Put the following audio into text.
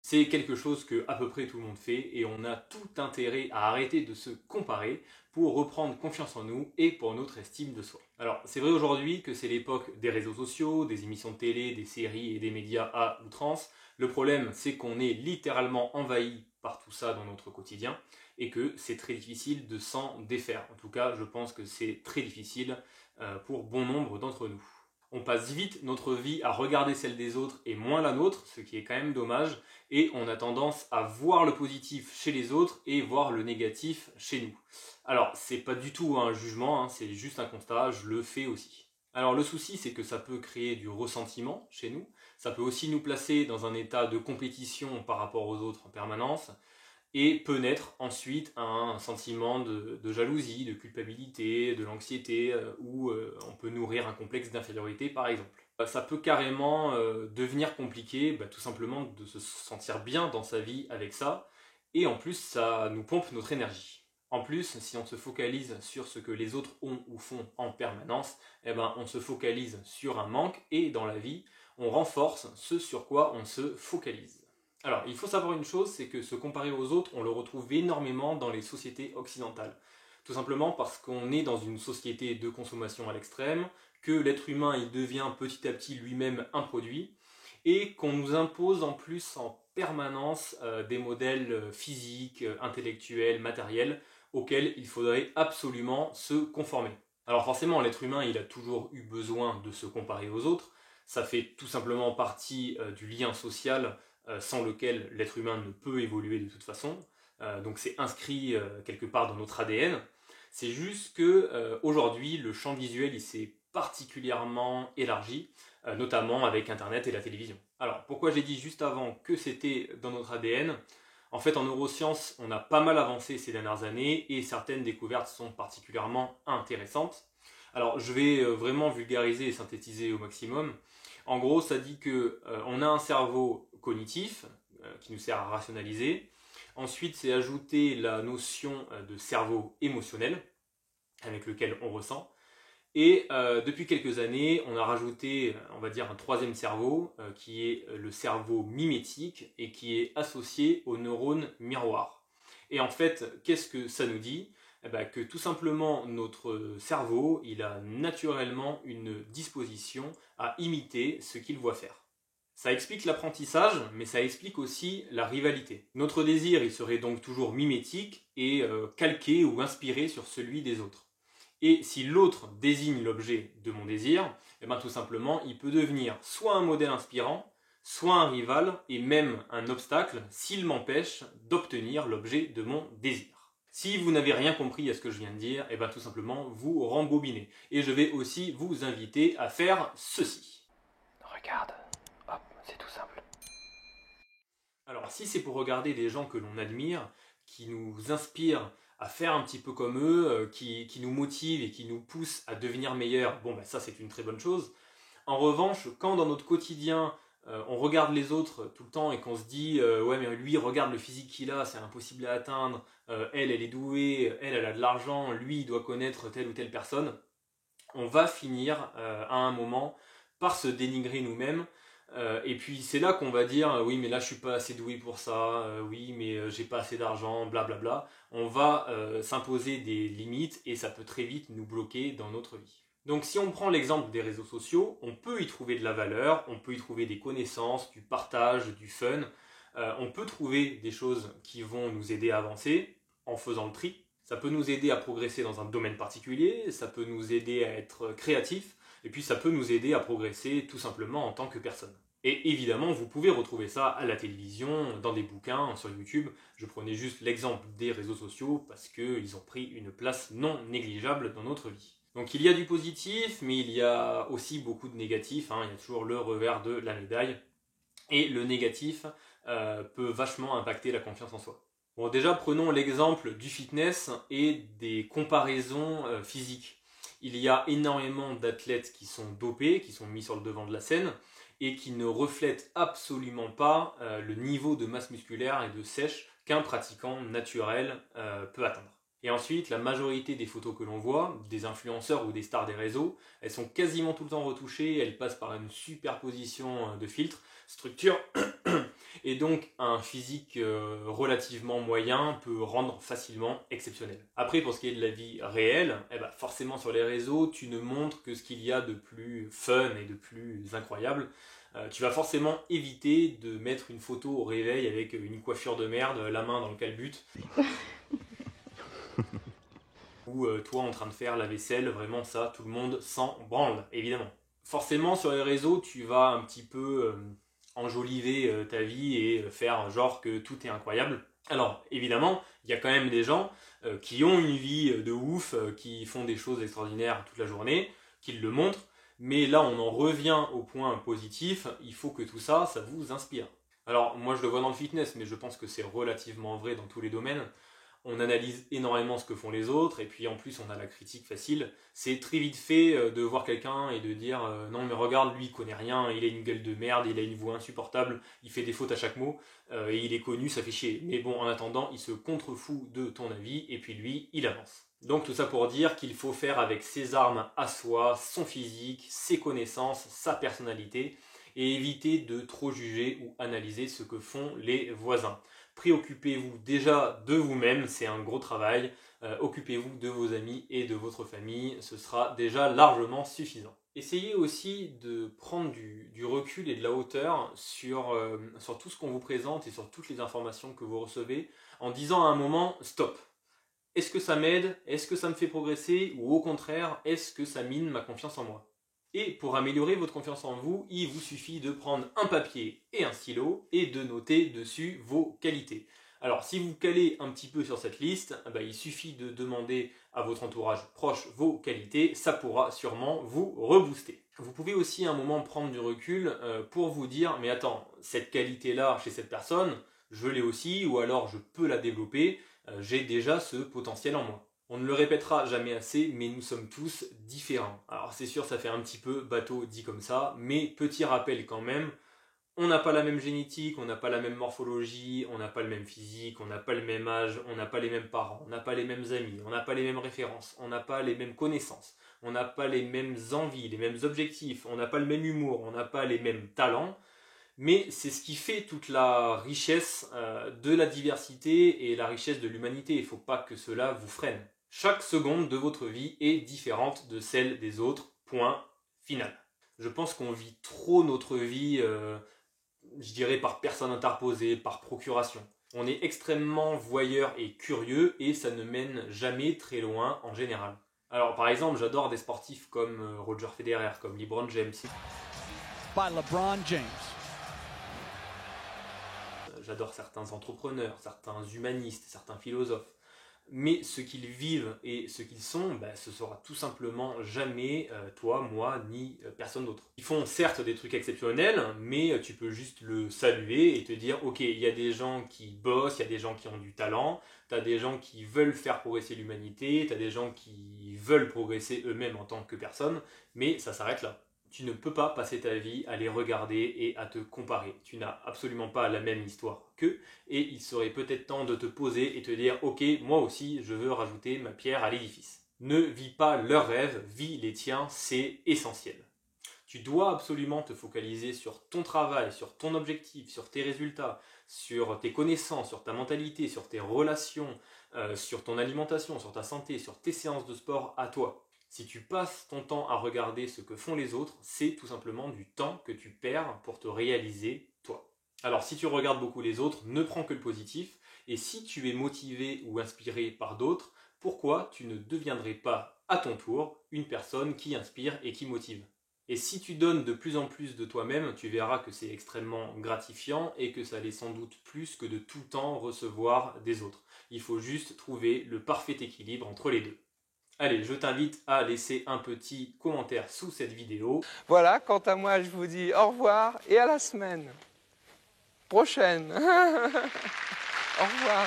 C'est quelque chose que à peu près tout le monde fait et on a tout intérêt à arrêter de se comparer pour reprendre confiance en nous et pour notre estime de soi. Alors c'est vrai aujourd'hui que c'est l'époque des réseaux sociaux, des émissions de télé, des séries et des médias à outrance. Le problème c'est qu'on est littéralement envahi par tout ça dans notre quotidien et que c'est très difficile de s'en défaire. En tout cas je pense que c'est très difficile pour bon nombre d'entre nous. On passe vite notre vie à regarder celle des autres et moins la nôtre, ce qui est quand même dommage, et on a tendance à voir le positif chez les autres et voir le négatif chez nous. Alors, c'est pas du tout un jugement, hein, c'est juste un constat, je le fais aussi. Alors le souci, c'est que ça peut créer du ressentiment chez nous, ça peut aussi nous placer dans un état de compétition par rapport aux autres en permanence, et peut naître ensuite un sentiment de jalousie, de culpabilité, de l'anxiété, où on peut nourrir un complexe d'infériorité par exemple. Ça peut carrément devenir compliqué, tout simplement de se sentir bien dans sa vie avec ça, et en plus ça nous pompe notre énergie. En plus, si on se focalise sur ce que les autres ont ou font en permanence, on se focalise sur un manque, et dans la vie, on renforce ce sur quoi on se focalise. Alors, il faut savoir une chose, c'est que se comparer aux autres, on le retrouve énormément dans les sociétés occidentales. Tout simplement parce qu'on est dans une société de consommation à l'extrême, que l'être humain il devient petit à petit lui-même un produit, et qu'on nous impose en plus en permanence des modèles physiques, intellectuels, matériels, auxquels il faudrait absolument se conformer. Alors forcément, l'être humain il a toujours eu besoin de se comparer aux autres, ça fait tout simplement partie du lien social sans lequel l'être humain ne peut évoluer de toute façon. Donc c'est inscrit quelque part dans notre ADN. C'est juste que aujourd'hui le champ visuel il s'est particulièrement élargi, notamment avec Internet et la télévision. Alors pourquoi j'ai dit juste avant que c'était dans notre ADN? En fait en neurosciences on a pas mal avancé ces dernières années et certaines découvertes sont particulièrement intéressantes. Alors je vais vraiment vulgariser et synthétiser au maximum. En gros, ça dit que on a un cerveau cognitif qui nous sert à rationaliser. Ensuite, c'est ajouter la notion de cerveau émotionnel avec lequel on ressent. Et depuis quelques années, on a rajouté, on va dire, un troisième cerveau qui est le cerveau mimétique et qui est associé aux neurones miroirs. Et en fait, qu'est-ce que ça nous dit? Que tout simplement notre cerveau, il a naturellement une disposition à imiter ce qu'il voit faire. Ça explique l'apprentissage, mais ça explique aussi la rivalité. Notre désir, il serait donc toujours mimétique et calqué ou inspiré sur celui des autres. Et si l'autre désigne l'objet de mon désir, tout simplement, il peut devenir soit un modèle inspirant, soit un rival et même un obstacle s'il m'empêche d'obtenir l'objet de mon désir. Si vous n'avez rien compris à ce que je viens de dire, tout simplement, vous rembobinez. Et je vais aussi vous inviter à faire ceci. Regarde, hop, c'est tout simple. Alors, si c'est pour regarder des gens que l'on admire, qui nous inspirent à faire un petit peu comme eux, qui nous motivent et qui nous poussent à devenir meilleurs, ça c'est une très bonne chose. En revanche, quand dans notre quotidien, on regarde les autres tout le temps et qu'on se dit ouais mais lui regarde le physique qu'il a, c'est impossible à atteindre, elle est douée, elle a de l'argent, lui il doit connaître telle ou telle personne, on va finir à un moment par se dénigrer nous-mêmes. Et puis c'est là qu'on va dire oui mais là je suis pas assez doué pour ça, oui mais j'ai pas assez d'argent, blablabla. On va s'imposer des limites et ça peut très vite nous bloquer dans notre vie. Donc si on prend l'exemple des réseaux sociaux, on peut y trouver de la valeur, on peut y trouver des connaissances, du partage, du fun. On peut trouver des choses qui vont nous aider à avancer en faisant le tri. Ça peut nous aider à progresser dans un domaine particulier, ça peut nous aider à être créatif, et puis ça peut nous aider à progresser tout simplement en tant que personne. Et évidemment, vous pouvez retrouver ça à la télévision, dans des bouquins, sur YouTube. Je prenais juste l'exemple des réseaux sociaux parce qu'ils ont pris une place non négligeable dans notre vie. Donc il y a du positif, mais il y a aussi beaucoup de négatif. Il y a toujours le revers de la médaille. Et le négatif peut vachement impacter la confiance en soi. Bon, déjà, prenons l'exemple du fitness et des comparaisons physiques. Il y a énormément d'athlètes qui sont dopés, qui sont mis sur le devant de la scène, et qui ne reflètent absolument pas le niveau de masse musculaire et de sèche qu'un pratiquant naturel peut atteindre. Et ensuite, la majorité des photos que l'on voit, des influenceurs ou des stars des réseaux, elles sont quasiment tout le temps retouchées, elles passent par une superposition de filtres, structure, Et donc un physique relativement moyen peut rendre facilement exceptionnel. Après, pour ce qui est de la vie réelle, forcément sur les réseaux, tu ne montres que ce qu'il y a de plus fun et de plus incroyable. Tu vas forcément éviter de mettre une photo au réveil avec une coiffure de merde, la main dans le calbut. Ou toi en train de faire la vaisselle, vraiment ça, tout le monde s'en branle, évidemment. Forcément, sur les réseaux, tu vas un petit peu enjoliver ta vie et faire genre que tout est incroyable. Alors, évidemment, il y a quand même des gens qui ont une vie de ouf, qui font des choses extraordinaires toute la journée, qui le montrent, mais là, on en revient au point positif, il faut que tout ça, ça vous inspire. Alors, moi, je le vois dans le fitness, mais je pense que c'est relativement vrai dans tous les domaines. On analyse énormément ce que font les autres, et puis en plus on a la critique facile. C'est très vite fait de voir quelqu'un et de dire non mais regarde, lui il connaît rien, il a une gueule de merde, il a une voix insupportable, il fait des fautes à chaque mot, et il est connu, ça fait chier. Mais bon, en attendant, il se contrefout de ton avis, et puis lui, il avance. Donc tout ça pour dire qu'il faut faire avec ses armes à soi, son physique, ses connaissances, sa personnalité, et éviter de trop juger ou analyser ce que font les voisins. Préoccupez-vous déjà de vous-même, c'est un gros travail. Occupez-vous de vos amis et de votre famille, ce sera déjà largement suffisant. Essayez aussi de prendre du recul et de la hauteur sur tout ce qu'on vous présente et sur toutes les informations que vous recevez, en disant à un moment stop. Est-ce que ça m'aide? Est-ce que ça me fait progresser? Ou au contraire, est-ce que ça mine ma confiance en moi? Et pour améliorer votre confiance en vous, il vous suffit de prendre un papier et un stylo et de noter dessus vos qualités. Alors si vous calez un petit peu sur cette liste, il suffit de demander à votre entourage proche vos qualités, ça pourra sûrement vous rebooster. Vous pouvez aussi à un moment prendre du recul pour vous dire mais attends, cette qualité-là chez cette personne, je l'ai aussi ou alors je peux la développer, j'ai déjà ce potentiel en moi. On ne le répétera jamais assez, mais nous sommes tous différents. Alors c'est sûr, ça fait un petit peu bateau dit comme ça, mais petit rappel quand même, on n'a pas la même génétique, on n'a pas la même morphologie, on n'a pas le même physique, on n'a pas le même âge, on n'a pas les mêmes parents, on n'a pas les mêmes amis, on n'a pas les mêmes références, on n'a pas les mêmes connaissances, on n'a pas les mêmes envies, les mêmes objectifs, on n'a pas le même humour, on n'a pas les mêmes talents. Mais c'est ce qui fait toute la richesse de la diversité et la richesse de l'humanité. Il ne faut pas que cela vous freine. Chaque seconde de votre vie est différente de celle des autres. Point final. Je pense qu'on vit trop notre vie, je dirais, par personne interposée, par procuration. On est extrêmement voyeur et curieux et ça ne mène jamais très loin en général. Alors par exemple, j'adore des sportifs comme Roger Federer, comme LeBron James. By LeBron James. J'adore certains entrepreneurs, certains humanistes, certains philosophes. Mais ce qu'ils vivent et ce qu'ils sont, ce sera tout simplement jamais toi, moi, ni personne d'autre. Ils font certes des trucs exceptionnels, mais tu peux juste le saluer et te dire ok, il y a des gens qui bossent, il y a des gens qui ont du talent, tu as des gens qui veulent faire progresser l'humanité, tu as des gens qui veulent progresser eux-mêmes en tant que personne, mais ça s'arrête là. Tu ne peux pas passer ta vie à les regarder et à te comparer. Tu n'as absolument pas la même histoire qu'eux et il serait peut-être temps de te poser et te dire ok, moi aussi je veux rajouter ma pierre à l'édifice. Ne vis pas leurs rêves, vis les tiens, c'est essentiel. Tu dois absolument te focaliser sur ton travail, sur ton objectif, sur tes résultats, sur tes connaissances, sur ta mentalité, sur tes relations, sur ton alimentation, sur ta santé, sur tes séances de sport à toi. Si tu passes ton temps à regarder ce que font les autres, c'est tout simplement du temps que tu perds pour te réaliser toi. Alors si tu regardes beaucoup les autres, ne prends que le positif, et si tu es motivé ou inspiré par d'autres, pourquoi tu ne deviendrais pas à ton tour une personne qui inspire et qui motive? Et si tu donnes de plus en plus de toi-même, tu verras que c'est extrêmement gratifiant et que ça l'est sans doute plus que de tout le temps recevoir des autres. Il faut juste trouver le parfait équilibre entre les deux. Allez, je t'invite à laisser un petit commentaire sous cette vidéo. Voilà, quant à moi, je vous dis au revoir et à la semaine prochaine. Au revoir.